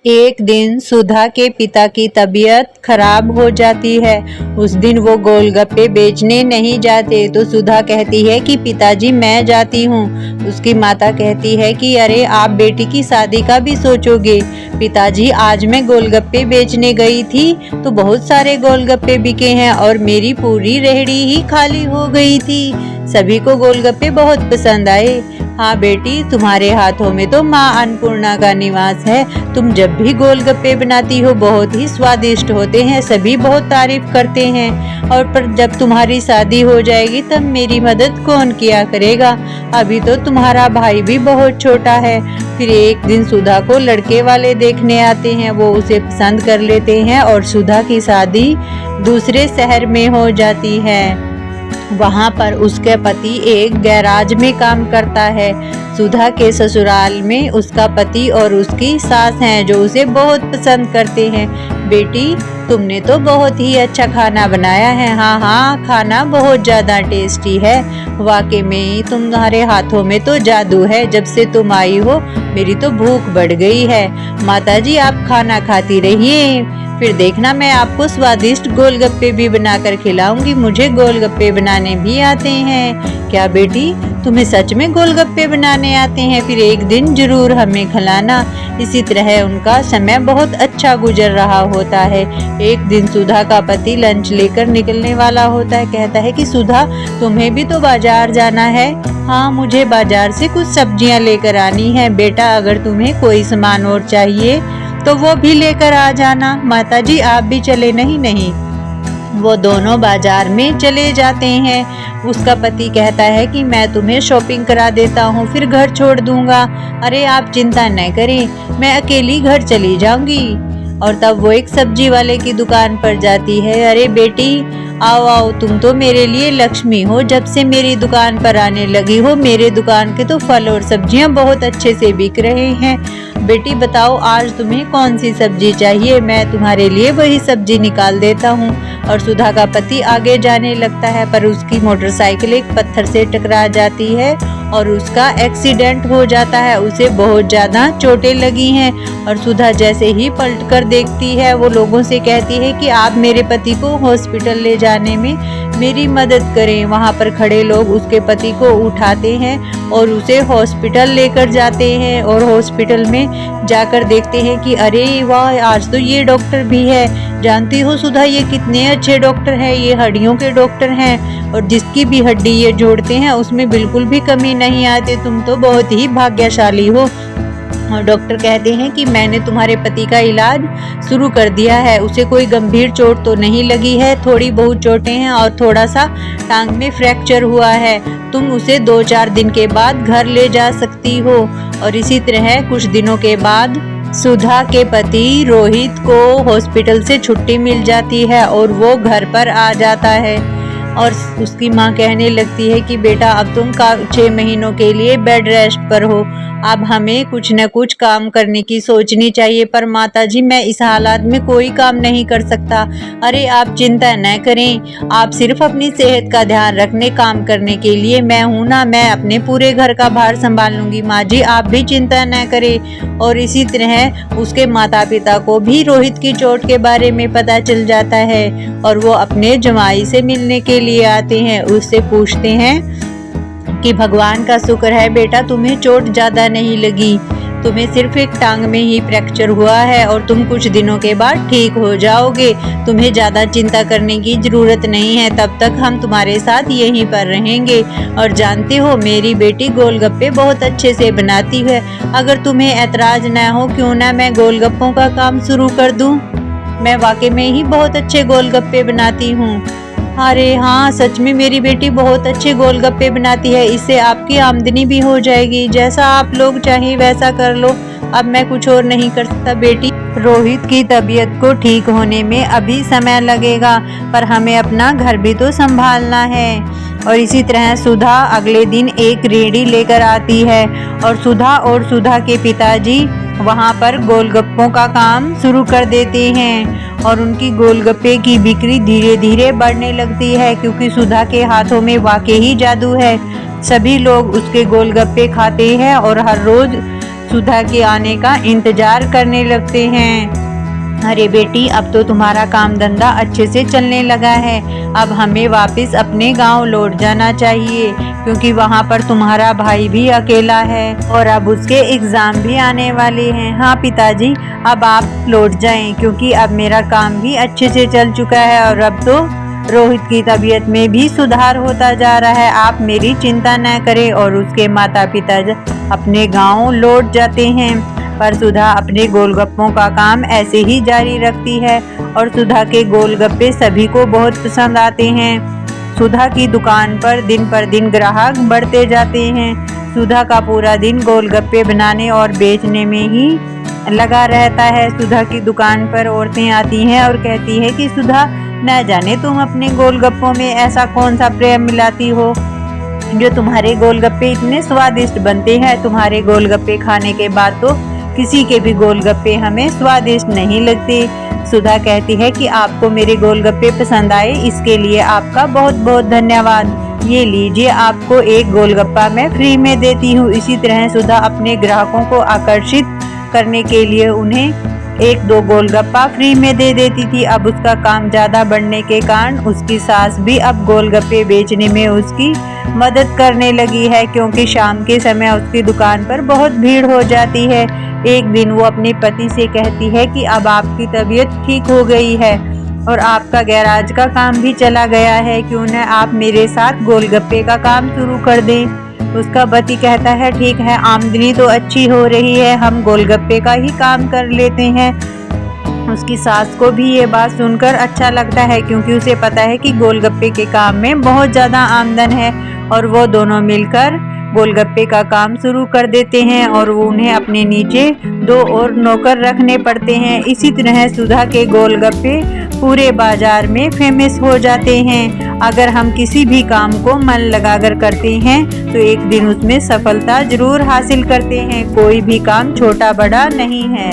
एक दिन सुधा के पिता की तबीयत खराब हो जाती है। उस दिन वो गोलगप्पे बेचने नहीं जाते तो सुधा कहती है कि पिताजी मैं जाती हूँ। उसकी माता कहती है कि अरे आप बेटी की शादी का भी सोचोगे। पिताजी आज मैं गोलगप्पे बेचने गई थी तो बहुत सारे गोलगप्पे बिके हैं और मेरी पूरी रेहड़ी ही खाली हो गई थी। सभी को गोलगप्पे बहुत पसंद आए। हाँ बेटी, तुम्हारे हाथों में तो माँ अन्नपूर्णा का निवास है। तुम जब भी गोलगप्पे बनाती हो बहुत ही स्वादिष्ट होते हैं, सभी बहुत तारीफ करते हैं। और पर जब तुम्हारी शादी हो जाएगी तब मेरी मदद कौन किया करेगा? अभी तो तुम्हारा भाई भी बहुत छोटा है। फिर एक दिन सुधा को लड़के वाले देखने आते हैं। वो उसे पसंद कर लेते हैं और सुधा की शादी दूसरे शहर में हो जाती है। वहाँ पर उसके पति एक गैराज में काम करता है। सुधा के ससुराल में उसका पति और उसकी सास हैं जो उसे बहुत पसंद करते हैं। बेटी, तुमने तो बहुत ही अच्छा खाना बनाया है। हाँ हाँ, खाना बहुत ज़्यादा टेस्टी है। वाकई में तुम्हारे हाथों में तो जादू है। जब से तुम आई हो मेरी तो भूख बढ़ गई है। माताजी, आप खाना खाती रहिए, फिर देखना मैं आपको स्वादिष्ट गोलगप्पे भी बनाकर खिलाऊंगी। मुझे गोलगप्पे बनाने भी आते हैं। क्या बेटी, तुम्हें सच में गोलगप्पे बनाने आते हैं? फिर एक दिन जरूर हमें खिलाना। इसी तरह उनका समय बहुत अच्छा गुजर रहा होता है। एक दिन सुधा का पति लंच लेकर निकलने वाला होता है। कहता है कि सुधा, तुम्हें भी तो बाजार जाना है। हाँ, मुझे बाजार से कुछ सब्जियां लेकर आनी है। बेटा, अगर तुम्हें कोई सामान और चाहिए तो वो भी लेकर आ जाना। माताजी, आप भी चले? नहीं नहीं। वो दोनों बाजार में चले जाते हैं। उसका पति कहता है कि मैं तुम्हें शॉपिंग करा देता हूँ, फिर घर छोड़ दूंगा। अरे आप चिंता न करें, मैं अकेली घर चली जाऊंगी। और तब वो एक सब्जी वाले की दुकान पर जाती है। अरे बेटी, आओ आओ, तुम तो मेरे लिए लक्ष्मी हो। जब से मेरी दुकान पर आने लगी हो मेरे दुकान के तो फल और सब्जियां बहुत अच्छे से बिक रहे हैं। बेटी बताओ, आज तुम्हें कौन सी सब्जी चाहिए? मैं तुम्हारे लिए वही सब्जी निकाल देता हूँ। और सुधा का पति आगे जाने लगता है पर उसकी मोटरसाइकिल एक पत्थर से टकरा जाती है और उसका एक्सीडेंट हो जाता है। उसे बहुत ज़्यादा चोटें लगी हैं और सुधा जैसे ही पलट कर देखती है वो लोगों से कहती है कि आप मेरे पति को हॉस्पिटल ले जाने में मेरी मदद करें। वहाँ पर खड़े लोग उसके पति को उठाते हैं और उसे हॉस्पिटल लेकर जाते हैं। और हॉस्पिटल में जाकर देखते हैं कि अरे वाह, आज तो ये डॉक्टर भी है। जानती हो सुधा, ये कितने अच्छे डॉक्टर हैं। ये हड्डियों के डॉक्टर हैं और जिसकी भी हड्डी ये जोड़ते हैं उसमें बिल्कुल भी कमी नहीं आती। तुम तो बहुत ही भाग्यशाली हो। और डॉक्टर कहते हैं कि मैंने तुम्हारे पति का इलाज शुरू कर दिया है। उसे कोई गंभीर चोट तो नहीं लगी है, थोड़ी बहुत चोटें हैं और थोड़ा सा टांग में फ्रैक्चर हुआ है। तुम उसे 2-4 दिन के बाद घर ले जा सकती हो। और इसी तरह कुछ दिनों के बाद सुधा के पति रोहित को हॉस्पिटल से छुट्टी मिल जाती है और वो घर पर आ जाता है। और उसकी माँ कहने लगती है कि बेटा, अब तुम 6 महीनों के लिए बेड रेस्ट पर हो। अब हमें कुछ न कुछ काम करने की सोचनी चाहिए। पर माताजी, मैं इस हालात में कोई काम नहीं कर सकता। अरे आप चिंता न करें, आप सिर्फ अपनी सेहत का ध्यान रखने काम करने के लिए मैं हूँ ना। मैं अपने पूरे घर का भार संभाल लूंगी। माँ जी, आप भी चिंता न करें। और इसी तरह उसके माता पिता को भी रोहित की चोट के बारे में पता चल जाता है और वो अपने जमाई से मिलने के लिए आते हैं। उससे पूछते हैं कि भगवान का शुक्र है बेटा, तुम्हें चोट ज्यादा नहीं लगी। तुम्हें सिर्फ एक टांग में ही फ्रैक्चर हुआ है और तुम कुछ दिनों के बाद ठीक हो जाओगे। तुम्हें ज्यादा चिंता करने की जरूरत नहीं है। तब तक हम तुम्हारे साथ यहीं पर रहेंगे। और जानते हो, मेरी बेटी गोलगप्पे बहुत अच्छे से बनाती है। अगर तुम्हें ऐतराज न हो, क्यों ना मैं गोलगप्पों का काम शुरू कर दूं? मैं वाकई में ही बहुत अच्छे गोलगप्पे बनाती हूँ। अरे हाँ, सच में मेरी बेटी बहुत अच्छे गोलगप्पे बनाती है। इससे आपकी आमदनी भी हो जाएगी। जैसा आप लोग चाहें वैसा कर लो। अब मैं कुछ और नहीं कर सकता। बेटी, रोहित की तबीयत को ठीक होने में अभी समय लगेगा पर हमें अपना घर भी तो संभालना है। और इसी तरह सुधा अगले दिन एक रेहड़ी लेकर आती है और सुधा के पिताजी वहाँ पर गोलगप्पों का काम शुरू कर देते हैं। और उनकी गोलगप्पे की बिक्री धीरे धीरे बढ़ने लगती है क्योंकि सुधा के हाथों में वाकई ही जादू है। सभी लोग उसके गोलगप्पे खाते हैं और हर रोज सुधा के आने का इंतजार करने लगते हैं। अरे बेटी, अब तो तुम्हारा काम धंधा अच्छे से चलने लगा है। अब हमें वापस अपने गांव लौट जाना चाहिए, क्योंकि वहां पर तुम्हारा भाई भी अकेला है और अब उसके एग्जाम भी आने वाले हैं। हाँ पिताजी, अब आप लौट जाएं, क्योंकि अब मेरा काम भी अच्छे से चल चुका है और अब तो रोहित की तबीयत में भी सुधार होता जा रहा है। आप मेरी चिंता न करें। और उसके माता पिता अपने गांव लौट जाते हैं। पर सुधा अपने गोलगप्पों का काम ऐसे ही जारी रखती है और सुधा के गोलगप्पे सभी को बहुत पसंद आते हैं। सुधा की दुकान पर दिन ग्राहक बढ़ते जाते हैं। सुधा का पूरा दिन गोलगप्पे बनाने और बेचने में ही लगा रहता है। सुधा की दुकान पर औरतें आती हैं और कहती है कि सुधा, न जाने तुम अपने गोलगप्पों में ऐसा कौन सा प्रेम मिलाती हो जो तुम्हारे गोलगप्पे इतने स्वादिष्ट बनते हैं। तुम्हारे गोलगप्पे खाने के बाद तो किसी के भी गोलगप्पे हमें स्वादिष्ट नहीं लगते। सुधा कहती है कि आपको मेरे गोलगप्पे पसंद आए, इसके लिए आपका बहुत बहुत धन्यवाद। ये लीजिए, आपको एक गोलगप्पा मैं फ्री में देती हूँ। इसी तरह सुधा अपने ग्राहकों को आकर्षित करने के लिए उन्हें एक दो गोलगप्पा फ्री में दे देती थी। अब उसका काम ज़्यादा बढ़ने के कारण उसकी सास भी अब गोलगप्पे बेचने में उसकी मदद करने लगी है, क्योंकि शाम के समय उसकी दुकान पर बहुत भीड़ हो जाती है। एक दिन वो अपने पति से कहती है कि अब आपकी तबीयत ठीक हो गई है और आपका गैराज का काम भी चला गया है, क्यों न आप मेरे साथ गोलगप्पे का काम शुरू कर दें। उसका पति कहता है, ठीक है, आमदनी तो अच्छी हो रही है, हम गोलगप्पे का ही काम कर लेते हैं। उसकी सास को भी ये बात सुनकर अच्छा लगता है, क्योंकि उसे पता है कि गोलगप्पे के काम में बहुत ज़्यादा आमदन है और वो दोनों मिलकर गोलगप्पे का काम शुरू कर देते हैं और उन्हें अपने नीचे दो और नौकर रखने पड़ते हैं। इसी तरह सुधा के गोलगप्पे पूरे बाजार में फेमस हो जाते हैं। अगर हम किसी भी काम को मन लगाकर करते हैं तो एक दिन उसमें सफलता जरूर हासिल करते हैं। कोई भी काम छोटा बड़ा नहीं है।